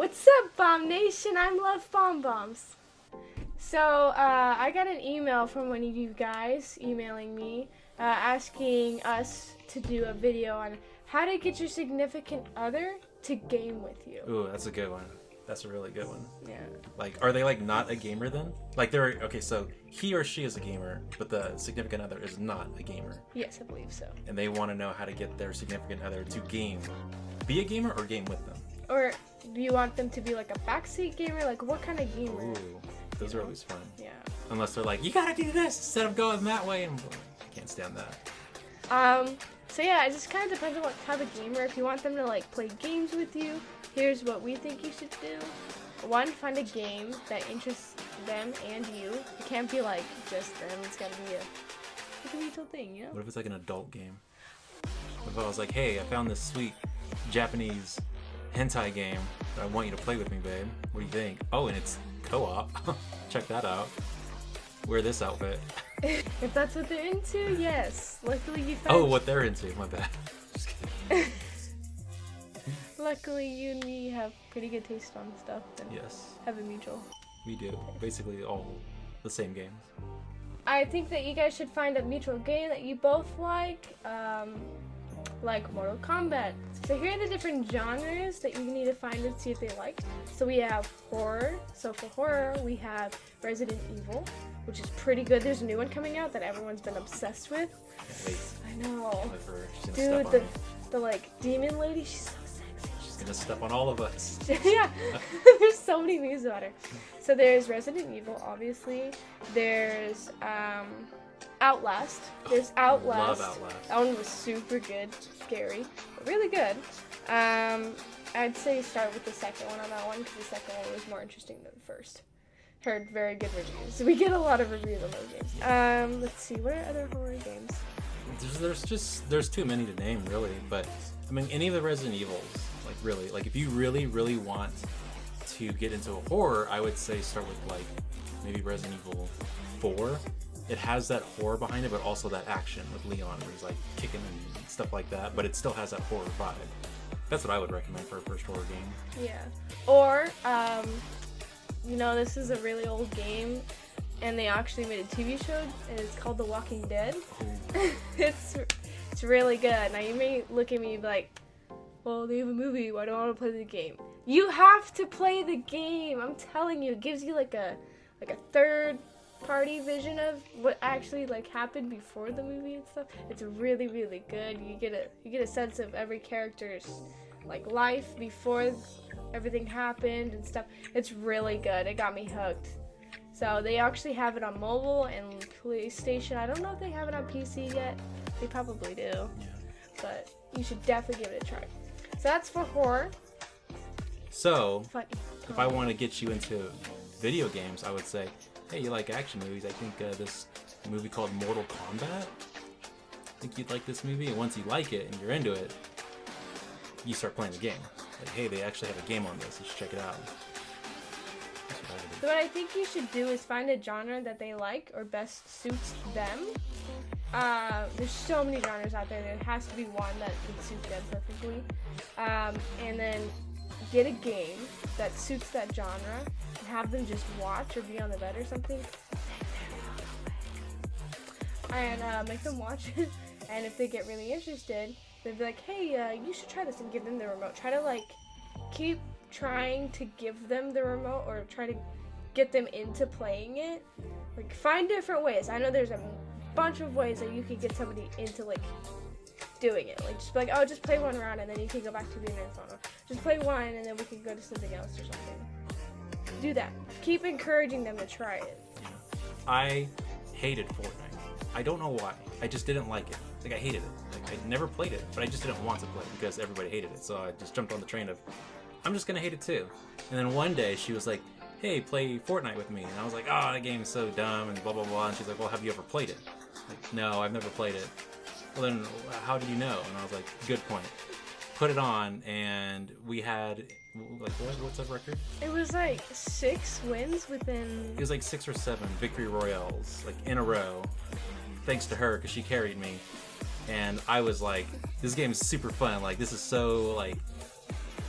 What's up, Bomb Nation? I'm LuvBombBombs. So, I got an email from one of you guys emailing me, asking us to do a video on how to get your significant other to game with you. Ooh, that's a good one. That's a really good one. Yeah. Like, are they like not a gamer then? Like they're okay, so he or she is a gamer, but the significant other is not a gamer. Yes, I believe so. And they want to know how to get their significant other to game. Be a gamer or game with them? Or do you want them to be like a backseat gamer? Like, what kind of gamer? Ooh, those are always fun. Yeah. Unless they're like, you gotta do this instead of going that way, and I can't stand that. So yeah, it just kind of depends on what type of gamer. If you want them to like play games with you, here's what we think you should do. One, find a game that interests them and you. It can't be like just them. It's gotta be a mutual thing, you know? What if it's like an adult game? What if I was like, hey, I found this sweet Japanese hentai game that I want you to play with me, babe. What do you think? Oh, and it's co-op. Check that out. Wear this outfit. If that's what they're into, yes. Luckily you found... Oh, what they're into. My bad. Just kidding. Luckily you and me have pretty good taste on stuff and Yes, have a mutual. we do. Basically all the same games. I think that you guys should find a mutual game that you both like Mortal Kombat. So here are the different genres that you need to find and see if they like. So we have horror. So for horror, we have Resident Evil, which is pretty good. There's a new one coming out that everyone's been obsessed with. Can't wait. I know. She's gonna Dude, step on me. the like demon lady, she's so sexy. She's gonna step on all of us. Yeah, there's so many memes about her. So there's Resident Evil, obviously. There's Outlast. There's Outlast. Love Outlast. That one was super good, scary, but really good. I'd say start with the second one on that one because the second one was more interesting than the first. Heard very good reviews. We get a lot of reviews on those games. Let's see, what are other horror games? There's too many to name, really. But I mean, any of the Resident Evils, like really, like if you really, really want to get into a horror, I would say start with like maybe Resident Evil 4. It has that horror behind it, but also that action with Leon, where he's like kicking and stuff like that. But it still has that horror vibe. That's what I would recommend for a first horror game. Yeah. Or, this is a really old game, and they actually made a TV show, and it's called The Walking Dead. Oh. It's really good. Now you may look at me and be like, well, they have a movie, why do I want to play the game? You have to play the game. I'm telling you, it gives you like a third party vision of what actually like happened before the movie and stuff. It's really, really good. You get a sense of every character's like life before everything happened and stuff. It's really good. It got me hooked. So they actually have it on mobile and PlayStation. I don't know if they have it on PC yet. They probably do. Yeah. But you should definitely give it a try. So that's for horror. So Funny. if I want to get you into video games, I would say, hey, you like action movies? I think this movie called Mortal Kombat. I think you'd like this movie, and once you like it and you're into it, you start playing the game. Like, hey, they actually have a game on this. You should check it out. That's what I would do. So what I think you should do is find a genre that they like or best suits them. There's so many genres out there. There has to be one that would suit them perfectly. And then get a game that suits that genre and have them just watch or be on the bed or something. And make them watch it. And if they get really interested, they'll be like, hey, you should try this, and give them the remote. Try to like keep trying to give them the remote or try to get them into playing it. Like find different ways. I know there's a bunch of ways that you could get somebody into like doing it. Like just be like, oh, just play one round and then you can go back to doing your phone. Just play one and then we can go to something else or something. Do that. Keep encouraging them to try it. Yeah. I hated Fortnite. I don't know why. I just didn't like it. Like I hated it. Like I never played it, but I just didn't want to play it because everybody hated it. So I just jumped on the train of, I'm just gonna hate it too. And then one day she was like, hey, play Fortnite with me. And I was like, oh, that game is so dumb and blah, blah, blah. And she's like, well, have you ever played it? Like, no, I've never played it. Well, then how do you know? And I was like, good point. Put it on, and we had, like, what's that record? It was like 6 wins within... It was like 6 or 7 victory royales, like, in a row. Thanks to her, because she carried me. And I was like, this game is super fun. Like, this is so, like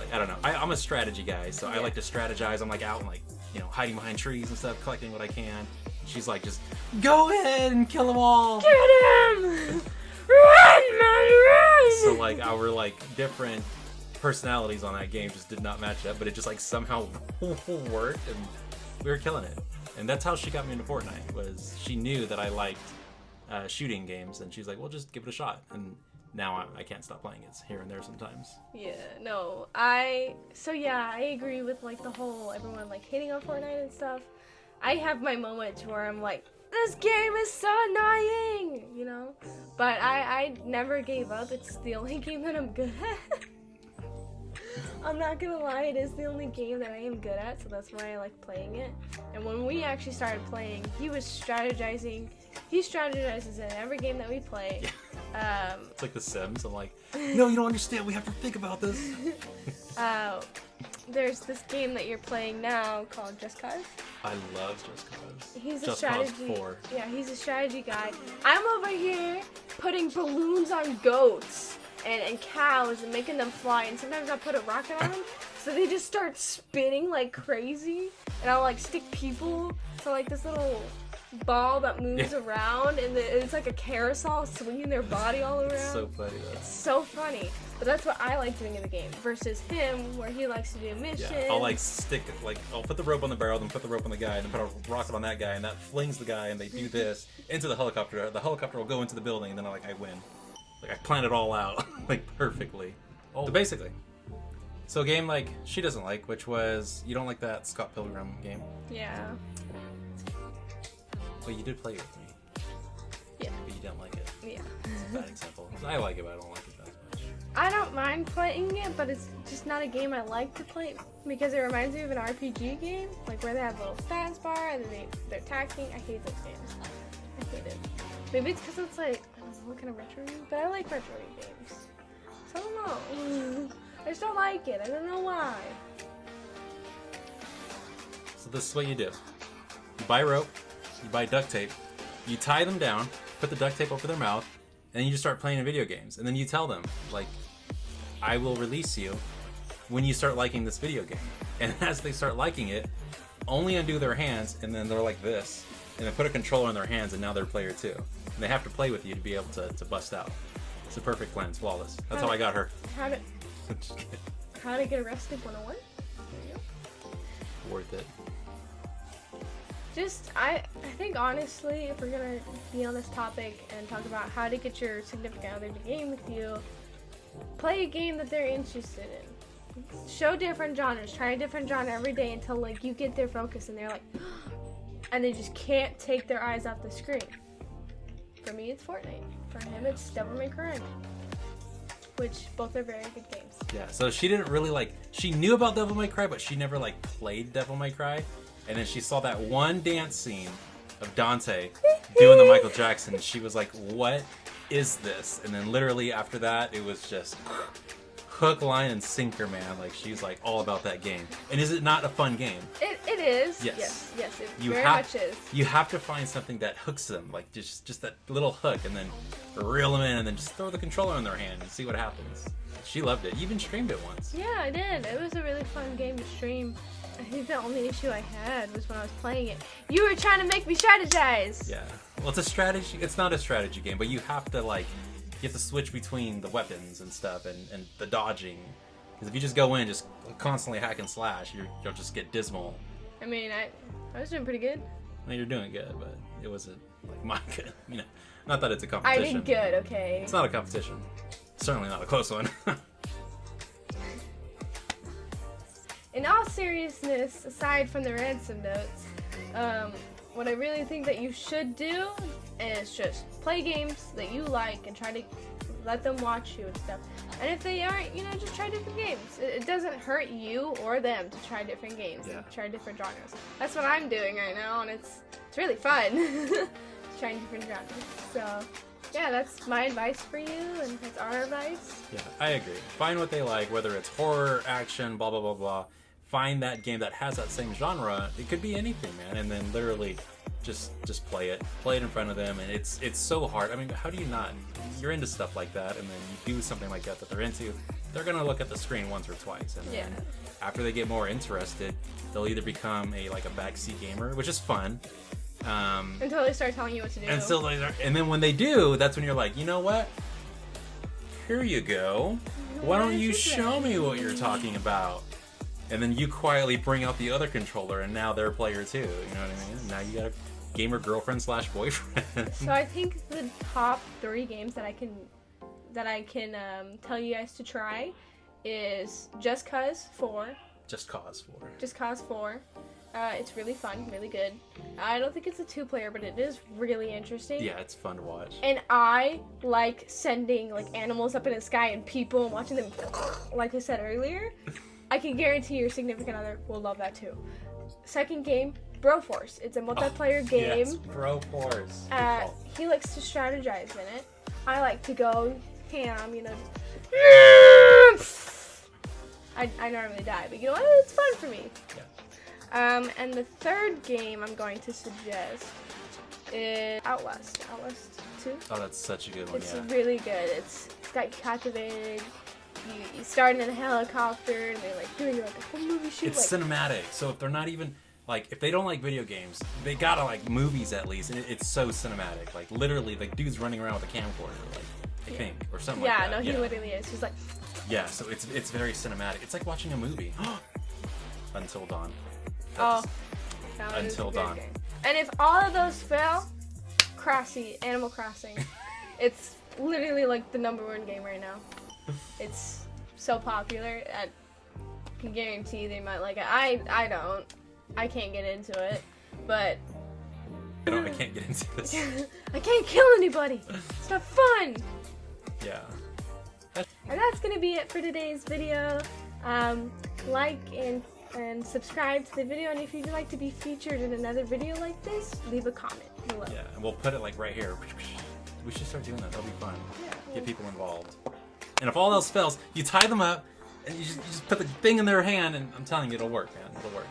like, I don't know. I'm a strategy guy, so I like to strategize. I'm like out and like, you know, hiding behind trees and stuff, collecting what I can. She's like, just go ahead and kill them all. Get him! Run, man, run! So like our like different personalities on that game just did not match up, but it just like somehow worked, and we were killing it. And that's how she got me into Fortnite. Was she knew that I liked shooting games, and she's like, well, just give it a shot. And now I can't stop playing it here and there sometimes. Yeah, no, so yeah, I agree with like the whole everyone like hating on Fortnite and stuff. I have my moments where I'm like, this game is so annoying, you know? But I never gave up. It's the only game that I'm good at. I'm not gonna lie, it is the only game that I am good at, so that's why I like playing it. And when we actually started playing, he was strategizing. He strategizes in every game that we play. It's like The Sims. I'm like, no, you don't understand. We have to think about this. There's this game that you're playing now called Just Cause. I love Just Cause. He's a Just strategy. Cause 4. Yeah, he's a strategy guy. I'm over here putting balloons on goats and cows and making them fly. And sometimes I put a rocket on them, so they just start spinning like crazy. And I'll like stick people to like this little ball that moves around, and it's like a carousel swinging their body all around. It's so funny though. It's so funny. But that's what I like doing in the game versus him, where he likes to do missions. Yeah, I'll like stick, like I'll put the rope on the barrel, then put the rope on the guy, and then put a rocket on that guy, and that flings the guy, and they do this into the helicopter. The helicopter will go into the building, and then I win. Like I plan it all out like perfectly. So basically, so a game like she doesn't like, which was, you don't like that Scott Pilgrim game. Yeah. Well, you did play it with me. Yeah. But you didn't like it. Yeah. It's a bad example. I like it, but I don't like it that much. I don't mind playing it, but it's just not a game I like to play because it reminds me of an RPG game, like where they have a little status bar and then they're attacking. I hate those games. I hate it. Maybe it's because it's like, I don't know what kind of retro, but I like retro games. So I don't know. I just don't like it. I don't know why. So this is what you do. You buy rope, you buy duct tape, you tie them down, put the duct tape over their mouth, and then you just start playing video games. And then you tell them, like, I will release you when you start liking this video game. And as they start liking it, only undo their hands, and then they're like this. And then put a controller in their hands, and now they're player 2. And they have to play with you to be able to bust out. It's a perfect plan. It's flawless. That's how I got her. How to get arrested 101? There you go. Worth it. Just, I think honestly, if we're gonna be on this topic and talk about how to get your significant other to game with you, play a game that they're interested in. Show different genres. Try a different genre every day until like you get their focus and they're like, and they just can't take their eyes off the screen. For me, it's Fortnite. For him, it's Devil May Cry, which both are very good games. Yeah. So she didn't really like. She knew about Devil May Cry, but she never like played Devil May Cry. And then she saw that one dance scene of Dante doing the Michael Jackson, and she was like, what is this? And then literally after that, it was just hook, line, and sinker, man. Like, she's like all about that game. And is it not a fun game? It is. Yes. Yes, it You very have, much is. You have to find something that hooks them, like just that little hook, and then reel them in, and then just throw the controller in their hand and see what happens. She loved it. You even streamed it once. Yeah, I did. It was a really fun game to stream. I think the only issue I had was when I was playing it. You were trying to make me strategize. Yeah. Well, it's a strategy. It's not a strategy game, but you have to you have to switch between the weapons and stuff and the dodging. Because if you just go in, just constantly hack and slash, you'll just get dismal. I mean, I was doing pretty good. I mean, you're doing good, but it wasn't like my good. You know, not that it's a I competition. did good, okay. It's not a competition. Certainly not a close one. In all seriousness, aside from the ransom notes, what I really think that you should do is just play games that you like and try to let them watch you and stuff. And if they aren't, just try different games. It doesn't hurt you or them to try different games and try different genres. That's what I'm doing right now, and it's really fun. Trying different genres. So, yeah, that's my advice for you, and that's our advice. Yeah, I agree. Find what they like, whether it's horror, action, blah, blah, blah, blah. Find that game that has that same genre. It could be anything, man. And then literally just play it. Play it in front of them. And it's so hard. I mean, how do you not? You're into stuff like that, and then you do something like that they're into. they're gonna look at the screen once or twice, and then after they get more interested, they'll either become a backseat gamer, which is fun. Until they start telling you what to do. And then when they do, that's when you're like, you know what? Here you go. Why don't you show me what you're talking about? And then you quietly bring out the other controller, and now they're a player too. You know what I mean? Now you got a gamer girlfriend / boyfriend. So I think the top 3 games that I can tell you guys to try is Just Cause 4. Just Cause 4. Just Cause 4. It's really fun, really good. I don't think it's a 2-player, but it is really interesting. Yeah, it's fun to watch. And I like sending animals up in the sky and people and watching them, like I said earlier. I can guarantee your significant other will love that too. Second game, Broforce. It's a multiplayer game. Yes, Broforce. He likes to strategize in it. I like to go ham, I normally die, but you know what? It's fun for me. Yeah. And the third game I'm going to suggest is Outlast. Outlast 2. Oh, that's such a good one, It's really good. It's got you captivated. You start in a helicopter and they're doing a full movie shoot. It's cinematic, so if they're not even if they don't like video games, they gotta like movies at least, and it's so cinematic. Literally, dude's running around with a camcorder, I think, or something like that. Yeah, no, he literally is. He's yeah, so it's very cinematic. It's like watching a movie. Until Dawn. Until Dawn. Game. And if all of those fail, Animal Crossing. It's literally the #1 game right now. It's so popular. I can guarantee they might like it. I don't. I can't get into it, but I can't get into this. I can't kill anybody. It's not fun. Yeah. And that's gonna be it for today's video. Like and subscribe to the video, and if you'd like to be featured in another video like this, leave a comment below. Yeah, and we'll put it right here. We should start doing that. That'll be fun. Yeah, Get people involved. And if all else fails, you tie them up and you just put the thing in their hand, and I'm telling you, it'll work, man. It'll work.